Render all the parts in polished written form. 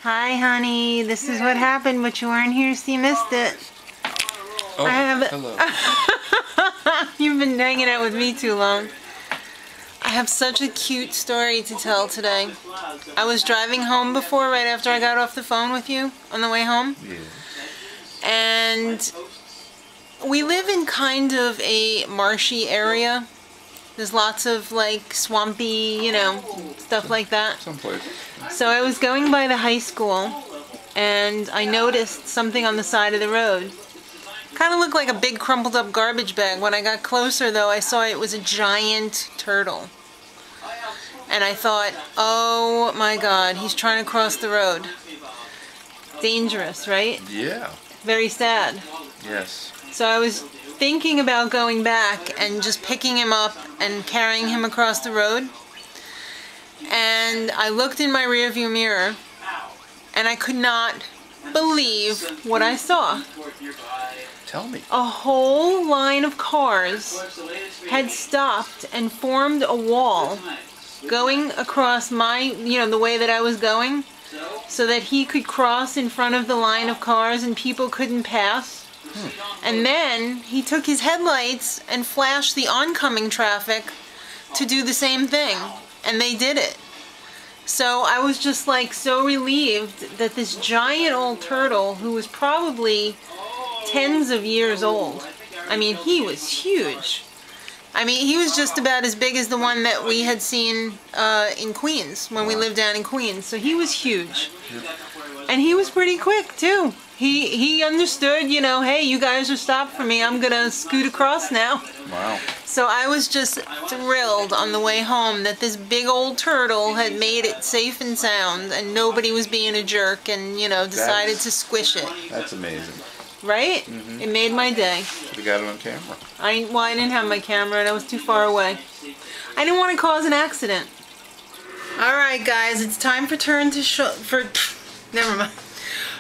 Hi, honey. This is what happened, but you weren't here, so you missed it. Oh, hello. You've been hanging out with me too long. I have such a cute story to tell today. I was driving home before, right after I got off the phone with you on the way home. Yeah. And we live in kind of a marshy area. There's lots of like swampy, you know, stuff like that. Someplace. So I was going by the high school and I noticed something on the side of the road. Kind of looked like a big crumpled up garbage bag. When I got closer though, I saw it was a giant turtle. And I thought, oh my God, he's trying to cross the road. Dangerous, right? Yeah. Very sad. Yes. So I was thinking about going back and just picking him up and carrying him across the road. And I looked in my rearview mirror and I could not believe what I saw. Tell me. A whole line of cars had stopped and formed a wall going across my, you know, the way that I was going, so that he could cross in front of the line of cars and people couldn't pass. And then he took his headlights and flashed the oncoming traffic to do the same thing. And they did it. So I was just like so relieved that this giant old turtle, who was probably tens of years old, I mean, he was huge. I mean, he was just about as big as the one that we had seen in Queens, when we lived down in Queens. So he was huge. And he was pretty quick, too. He understood, you know, hey, you guys are stopped for me. I'm going to scoot across now. Wow. So I was just thrilled on the way home that this big old turtle had made it safe and sound and nobody was being a jerk and, you know, decided to squish it. That's amazing. Right? It made my day. You got it on camera. I didn't have my camera and I was too far away. I didn't want to cause an accident. Alright guys, it's time for never mind.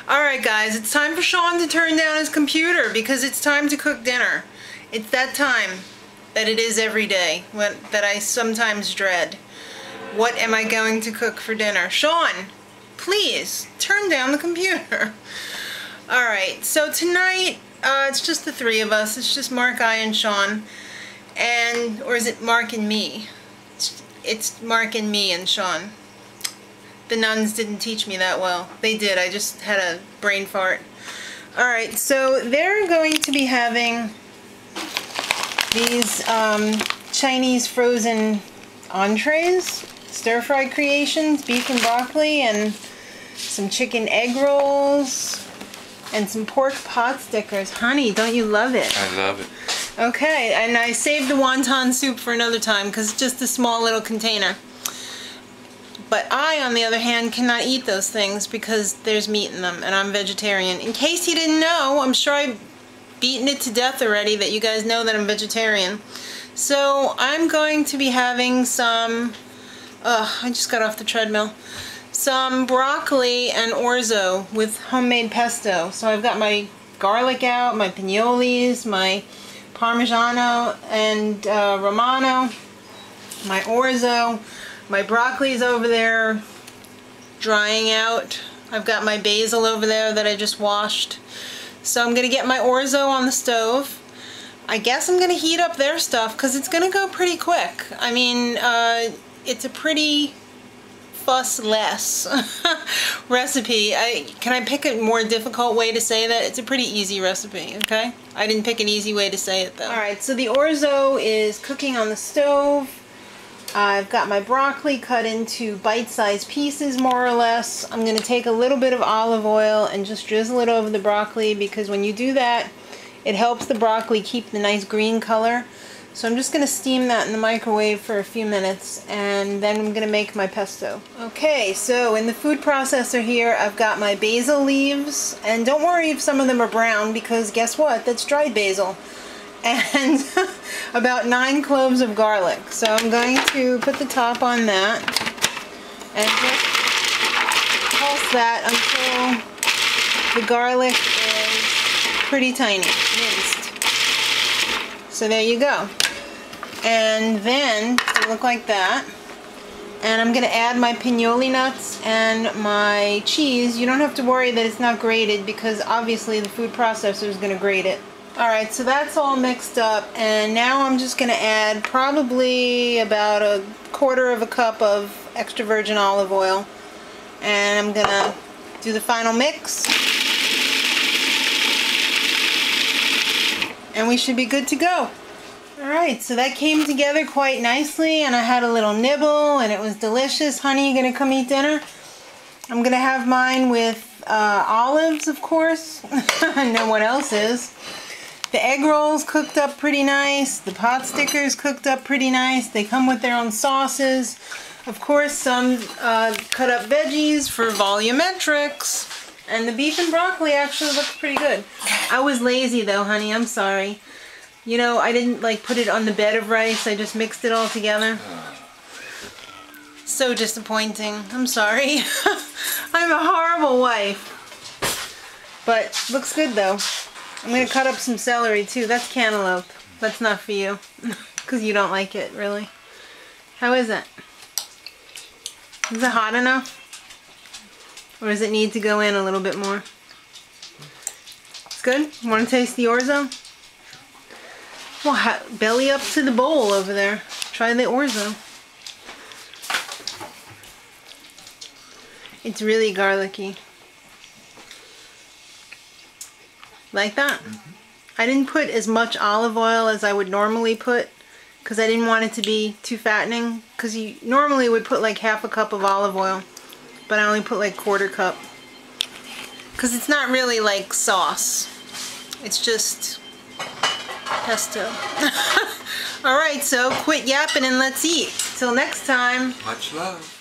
Alright guys, it's time for Sean to turn down his computer because it's time to cook dinner. It's that time that it is every day, that I sometimes dread. What am I going to cook for dinner? Sean, please, turn down the computer. Alright, so tonight, it's just the three of us. It's just Mark, I, and Sean. Or is it Mark and me? It's Mark and me and Sean. The nuns didn't teach me that well. They did, I just had a brain fart. Alright, so they're going to be having these Chinese frozen entrees, stir-fried creations, beef and broccoli, and some chicken egg rolls, and some pork pot stickers. Honey, don't you love it? I love it. Okay, and I saved the wonton soup for another time because it's just a small little container. But I, on the other hand, cannot eat those things because there's meat in them and I'm vegetarian. In case you didn't know, I'm sure I've beaten it to death already that you guys know that I'm vegetarian. So I'm going to be having some, I just got off the treadmill, some broccoli and orzo with homemade pesto. So I've got my garlic out, my pinoles, my parmigiano and romano, my orzo. My broccoli's over there drying out. I've got my basil over there that I just washed. So I'm going to get my orzo on the stove. I guess I'm going to heat up their stuff because it's going to go pretty quick. I mean, it's a pretty fuss-less recipe. Can I pick a more difficult way to say that? It's a pretty easy recipe, okay? I didn't pick an easy way to say it though. Alright, so the orzo is cooking on the stove. I've got my broccoli cut into bite-sized pieces, more or less. I'm going to take a little bit of olive oil and just drizzle it over the broccoli because when you do that, it helps the broccoli keep the nice green color. So I'm just going to steam that in the microwave for a few minutes and then I'm going to make my pesto. Okay, so in the food processor here, I've got my basil leaves. And don't worry if some of them are brown because guess what? That's dried basil. And about 9 cloves of garlic. So I'm going to put the top on that and just pulse that until the garlic is pretty tiny, minced. So there you go. And then, to look like that, And I'm going to add my pinoli nuts and my cheese. You don't have to worry that it's not grated because obviously the food processor is going to grate it. Alright, so that's all mixed up, and now I'm just going to add probably about 1/4 cup of extra virgin olive oil. And I'm going to do the final mix. And we should be good to go. Alright, so that came together quite nicely, and I had a little nibble, and it was delicious. Honey, you gonna come eat dinner? I'm gonna have mine with olives, of course. No one else is. The egg rolls cooked up pretty nice. The pot stickers cooked up pretty nice. They come with their own sauces. Of course, some cut up veggies for volumetrics. And the beef and broccoli actually looks pretty good. I was lazy though, honey, I'm sorry. You know, I didn't like put it on the bed of rice. I just mixed it all together. So disappointing. I'm sorry. I'm a horrible wife. But looks good though. I'm going to cut up some celery too. That's cantaloupe. That's not for you. Because you don't like it, really. How is it? Is it hot enough? Or does it need to go in a little bit more? It's good? You want to taste the orzo? Well, belly up to the bowl over there. Try the orzo. It's really garlicky. Like that? Mm-hmm. I didn't put as much olive oil as I would normally put because I didn't want it to be too fattening, because you normally would put like 1/2 cup of olive oil, but I only put like 1/4 cup because it's not really like sauce. It's just pesto. Alright, so quit yapping and let's eat. Till next time. Much love.